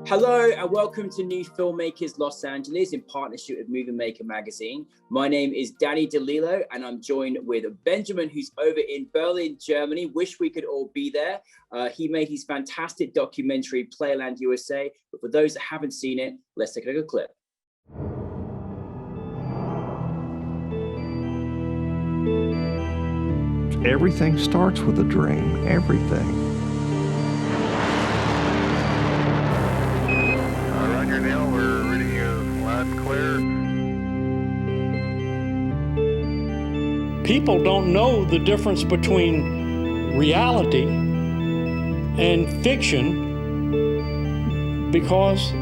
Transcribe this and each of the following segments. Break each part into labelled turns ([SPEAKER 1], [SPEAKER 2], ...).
[SPEAKER 1] Hello and welcome to New Filmmakers Los Angeles in partnership with Movie magazine. My name is Danny De Lillo and I'm joined with Benjamin, who's over in Berlin, Germany. Wish we could all be there. He made his fantastic documentary, PLAYLAND USA. But for those that haven't seen it, let's take a look at a clip.
[SPEAKER 2] Everything starts with a dream, everything.
[SPEAKER 3] Roger, Neil, we're reading you loud and clear.
[SPEAKER 4] People don't know the difference between reality and fiction because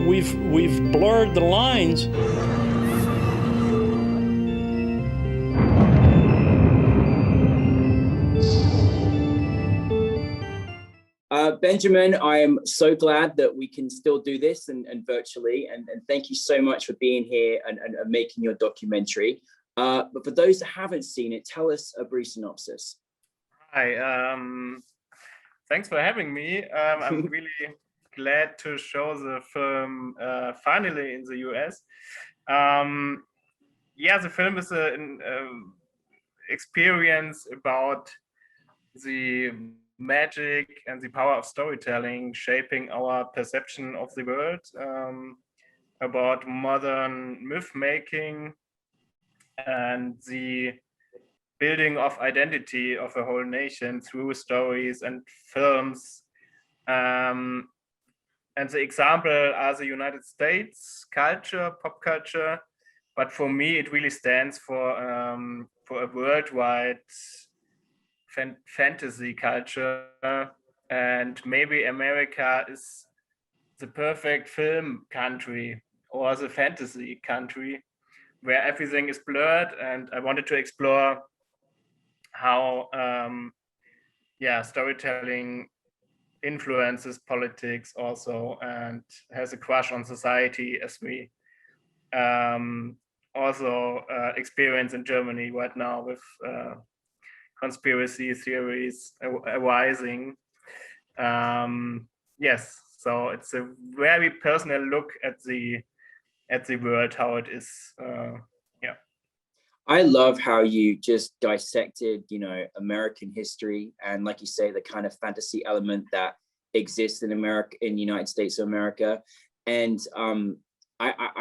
[SPEAKER 4] we've blurred the lines.
[SPEAKER 1] Benjamin, I am so glad that we can still do this and virtually, and thank you so much for being here and making your documentary. But for those that haven't seen it, tell us a brief synopsis.
[SPEAKER 5] Hi, thanks for having me. I'm really glad to show the film finally in the US. Yeah, the film is an experience about the magic and the power of storytelling shaping our perception of the world, about modern myth making and the building of identity of a whole nation through stories and films. And the example are the United States culture, pop culture, but for me it really stands for a worldwide fantasy culture, and maybe America is the perfect film country or the fantasy country where everything is blurred. And I wanted to explore how storytelling influences politics also and has a crush on society, as we also experience in Germany right now with conspiracy theories arising. Yes, so it's a very personal look at the world, how it is. Yeah.
[SPEAKER 1] I love how you just dissected, American history and, like you say, the kind of fantasy element that exists in America, in the United States of America. And I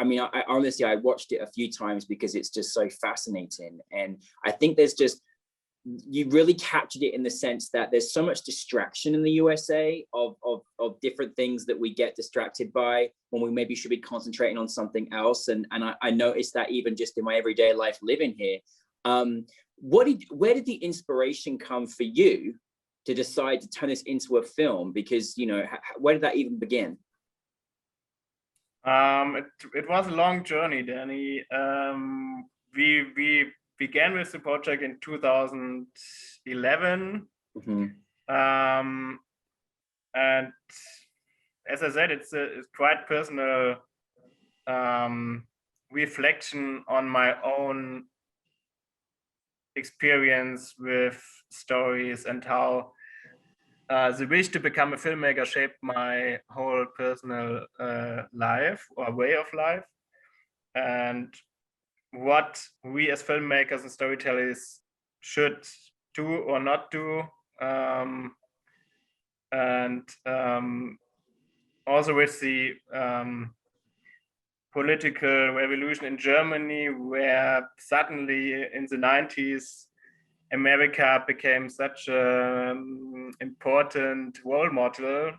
[SPEAKER 1] mean, I honestly, I watched it a few times because it's just so fascinating. And I think you really captured it in the sense that there's so much distraction in the USA of different things that we get distracted by when we maybe should be concentrating on something else. And I noticed that even just in my everyday life living here. Where did the inspiration come for you to decide to turn this into a film? Because, where did that even begin?
[SPEAKER 5] It was a long journey, Danny. We began with the project in 2011.
[SPEAKER 1] Mm-hmm.
[SPEAKER 5] And as I said, it's quite personal reflection on my own experience with stories and how the wish to become a filmmaker shaped my whole personal life or way of life. And what we as filmmakers and storytellers should do or not do, and also with the political revolution in Germany, where suddenly in the 90s America became such an important role model,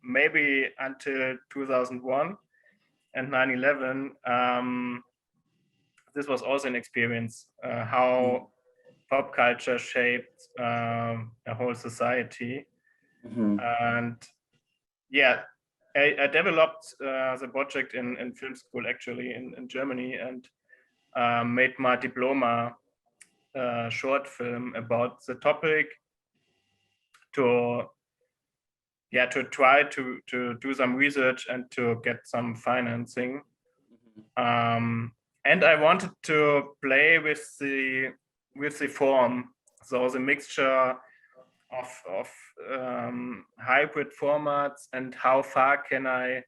[SPEAKER 5] maybe until 2001 and 9/11. This was also an experience, how pop culture shaped a whole society.
[SPEAKER 1] Mm-hmm.
[SPEAKER 5] And yeah, I developed the project in film school, actually, in Germany, and made my diploma short film about the topic to try to do some research and to get some financing. And I wanted to play with the form, so the mixture of hybrid formats, and how far can I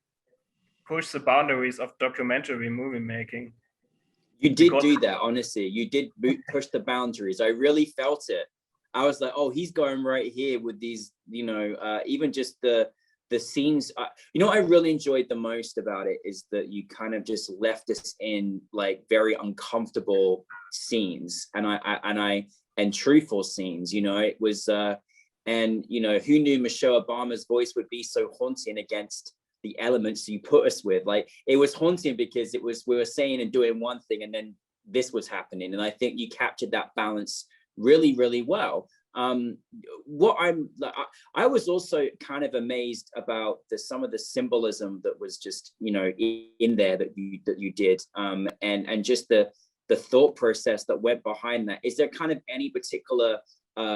[SPEAKER 5] push the boundaries of documentary movie making.
[SPEAKER 1] You did do that, honestly. You did push the boundaries. I really felt it. I was like, oh, he's going right here with these, you know, even just the scenes. You know what I really enjoyed the most about it is that you kind of just left us in like very uncomfortable scenes and truthful scenes. You know, it was, and you know, who knew Michelle Obama's voice would be so haunting against the elements you put us with. Like, it was haunting because it was, we were saying and doing one thing and then this was happening, and I think you captured that balance really, really well. What I'm like, I was also kind of amazed about some of the symbolism that was just, you know, in there that you did, and just the thought process that went behind that. Is there kind of any particular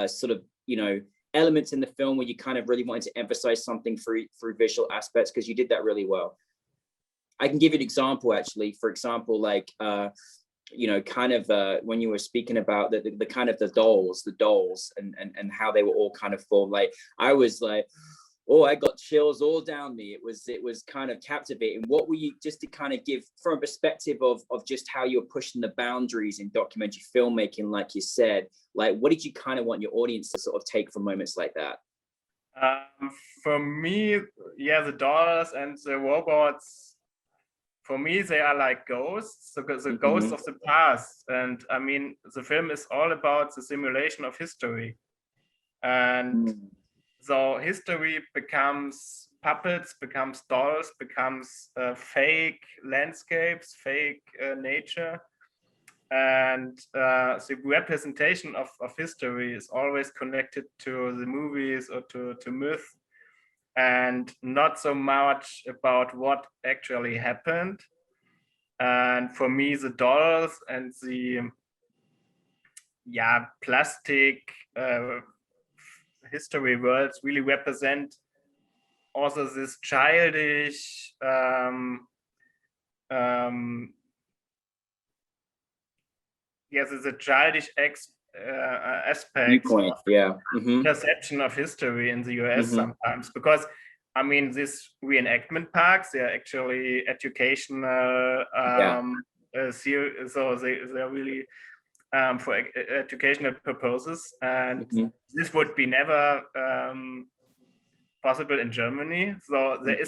[SPEAKER 1] sort of, you know, elements in the film where you kind of really wanted to emphasize something through visual aspects? Because you did that really well. I can give you an example, actually. For example, like, you know, kind of when you were speaking about the kind of the dolls and how they were all kind of formed, like, I was like, oh, I got chills all down me. It was kind of captivating. What were you, just to kind of give from a perspective of just how you're pushing the boundaries in documentary filmmaking, like you said, like, what did you kind of want your audience to sort of take from moments like that?
[SPEAKER 5] For me, yeah, the dolls and the robots, for me, they are like ghosts, the ghosts of the past. And I mean, the film is all about the simulation of history. And so history becomes puppets, becomes dolls, becomes fake landscapes, fake nature. And the representation of history is always connected to the movies or to myth, and not so much about what actually happened. And for me, the dolls and the plastic history worlds really represent also this childish it's a childish aspect of perception of history in the US sometimes, because I mean, these reenactment parks, they are actually educational so they're really for educational purposes, and this would be never possible in Germany. So there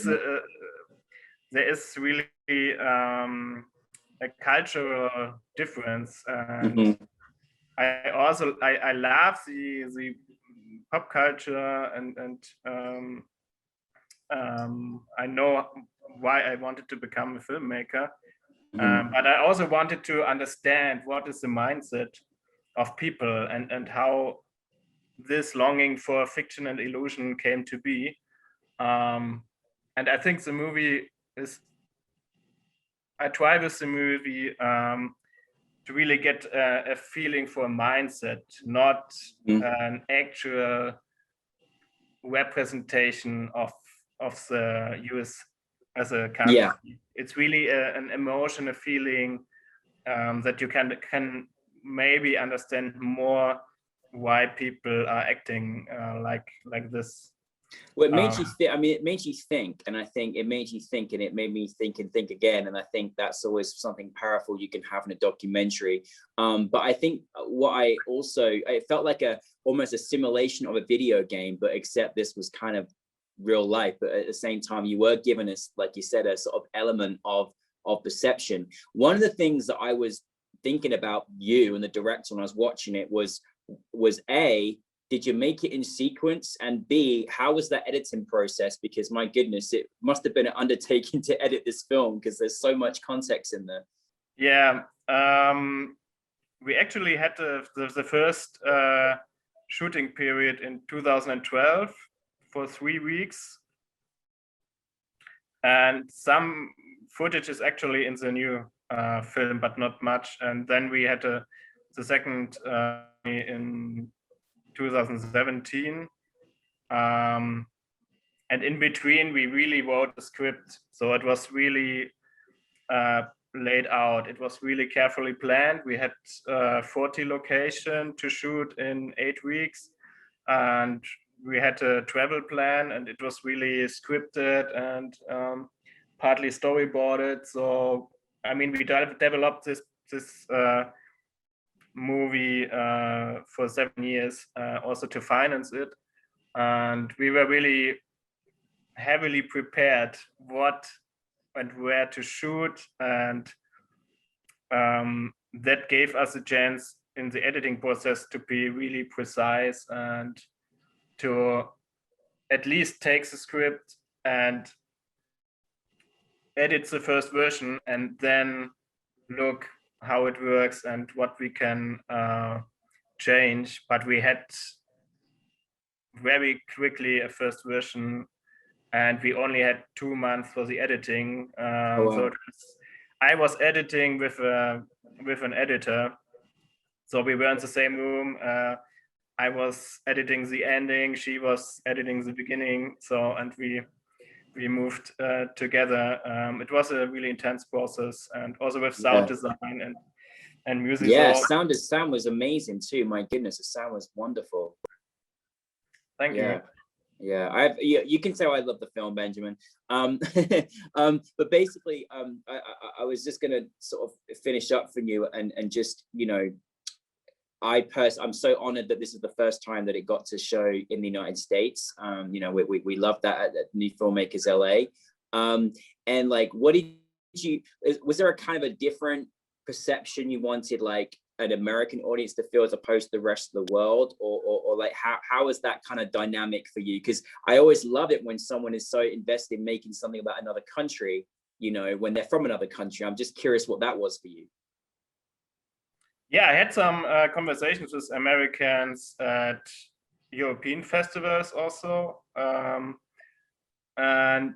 [SPEAKER 5] is really a cultural difference, and I love the pop culture, and I know why I wanted to become a filmmaker, but I also wanted to understand what is the mindset of people, and how this longing for fiction and illusion came to be. And I think the movie is, I try with the movie to really get a feeling for a mindset, not an actual representation of the US as a country. Yeah. It's really an emotion, a feeling that you can maybe understand more why people are acting like this.
[SPEAKER 1] Well, it made you think. I mean, it made you think, and I think it made you think, and it made me think and think again. And I think that's always something powerful you can have in a documentary. But I think it felt like almost a simulation of a video game, but except this was kind of real life. But at the same time, you were giving us, like you said, a sort of element of perception. One of the things that I was thinking about you and the director when I was watching it was A, did you make it in sequence? And B, how was that editing process? Because my goodness, it must have been an undertaking to edit this film because there's so much context in there.
[SPEAKER 5] Yeah, we actually had the first shooting period in 2012 for 3 weeks. And some footage is actually in the new film, but not much. And then we had the second in 2017, and in between we really wrote the script, so it was really laid out. It was really carefully planned. We had 40 locations to shoot in 8 weeks, and we had a travel plan, and it was really scripted and partly storyboarded. So I mean, we developed this movie for 7 years, also to finance it, and we were really heavily prepared what and where to shoot, and that gave us a chance in the editing process to be really precise and to at least take the script and edit the first version and then look how it works and what we can change. But we had very quickly a first version, and we only had 2 months for the editing.
[SPEAKER 1] Oh, wow.
[SPEAKER 5] So I was editing with an editor, so we were in the same room. I was editing the ending, she was editing the beginning. So, and we moved together. It was a really intense process, and also with sound design and music.
[SPEAKER 1] Yeah,
[SPEAKER 5] so,
[SPEAKER 1] sound was amazing too. My goodness, the sound was wonderful.
[SPEAKER 5] Thank you.
[SPEAKER 1] Yeah, you can tell I love the film, Benjamin. But basically, I was just gonna sort of finish up for you and just, you know, I'm so honored that this is the first time that it got to show in the United States. You know, we love that at NewFilmmakers LA. And like, what did was there a kind of a different perception you wanted like an American audience to feel as opposed to the rest of the world, or like how is that kind of dynamic for you? Because I always love it when someone is so invested in making something about another country, you know, when they're from another country. I'm just curious what that was for you.
[SPEAKER 5] Yeah, I had some conversations with Americans at European festivals also, and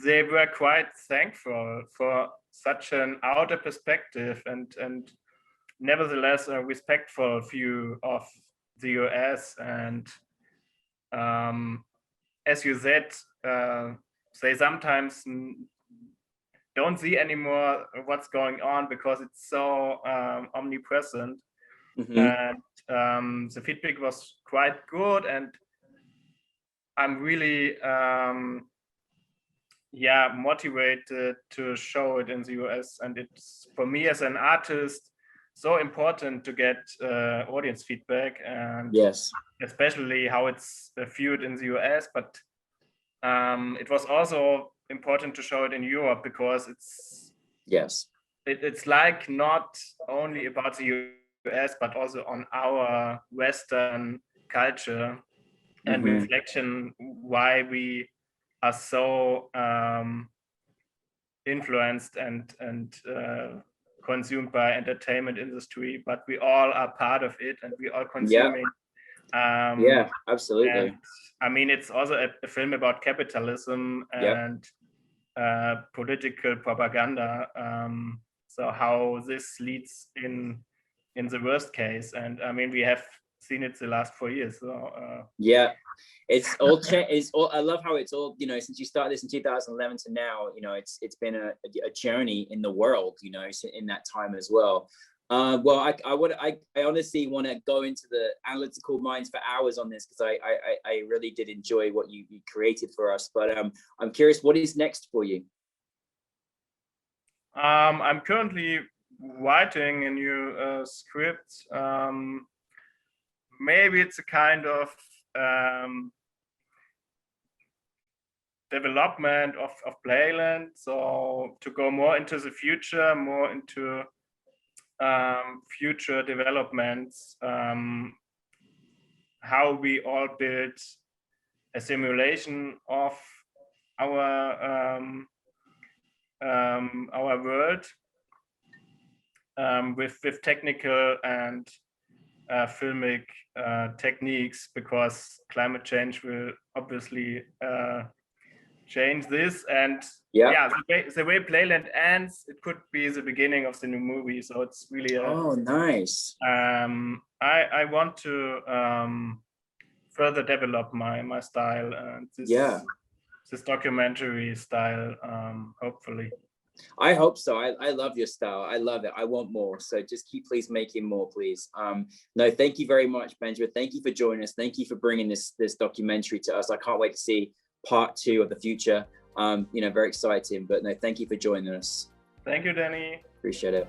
[SPEAKER 5] they were quite thankful for such an outer perspective and nevertheless a respectful view of the US. And as you said, they sometimes don't see anymore what's going on because it's so omnipresent.
[SPEAKER 1] Mm-hmm.
[SPEAKER 5] And the feedback was quite good, and I'm really motivated to show it in the US. And it's, for me as an artist, so important to get audience feedback, and
[SPEAKER 1] Yes,
[SPEAKER 5] especially how it's viewed in the US. But it was also important to show it in Europe because it's like not only about the US but also on our Western culture and reflection, why we are so influenced and consumed by entertainment industry, but we all are part of it and we are consuming.
[SPEAKER 1] Yeah, absolutely.
[SPEAKER 5] And, I mean, it's also a film about capitalism and political propaganda. So how this leads in the worst case, and I mean, we have seen it the last 4 years. So
[SPEAKER 1] yeah, it's all I love how it's all, you know, since you started this in 2011 to now, you know, it's been a journey in the world, you know, in that time as well. Well, I honestly want to go into the analytical minds for hours on this, because I really did enjoy what you created for us. But I'm curious, what is next for you?
[SPEAKER 5] I'm currently writing a new script. Maybe it's a kind of development of PLAYLAND. So to go more into the future, more into future developments, how we all build a simulation of our world with technical and filmic techniques, because climate change will obviously change this. And the way PLAYLAND ends, it could be the beginning of the new movie. So it's really
[SPEAKER 1] nice.
[SPEAKER 5] I want to further develop my style and this documentary style, hopefully.
[SPEAKER 1] I hope so. I love your style. I love it. I want more. So just please making more, please. No, thank you very much, Benjamin. Thank you for joining us. Thank you for bringing this documentary to us. I can't wait to see part 2 of the future. Very exciting. But no, thank you for joining us.
[SPEAKER 5] Thank you, Danny.
[SPEAKER 1] Appreciate it.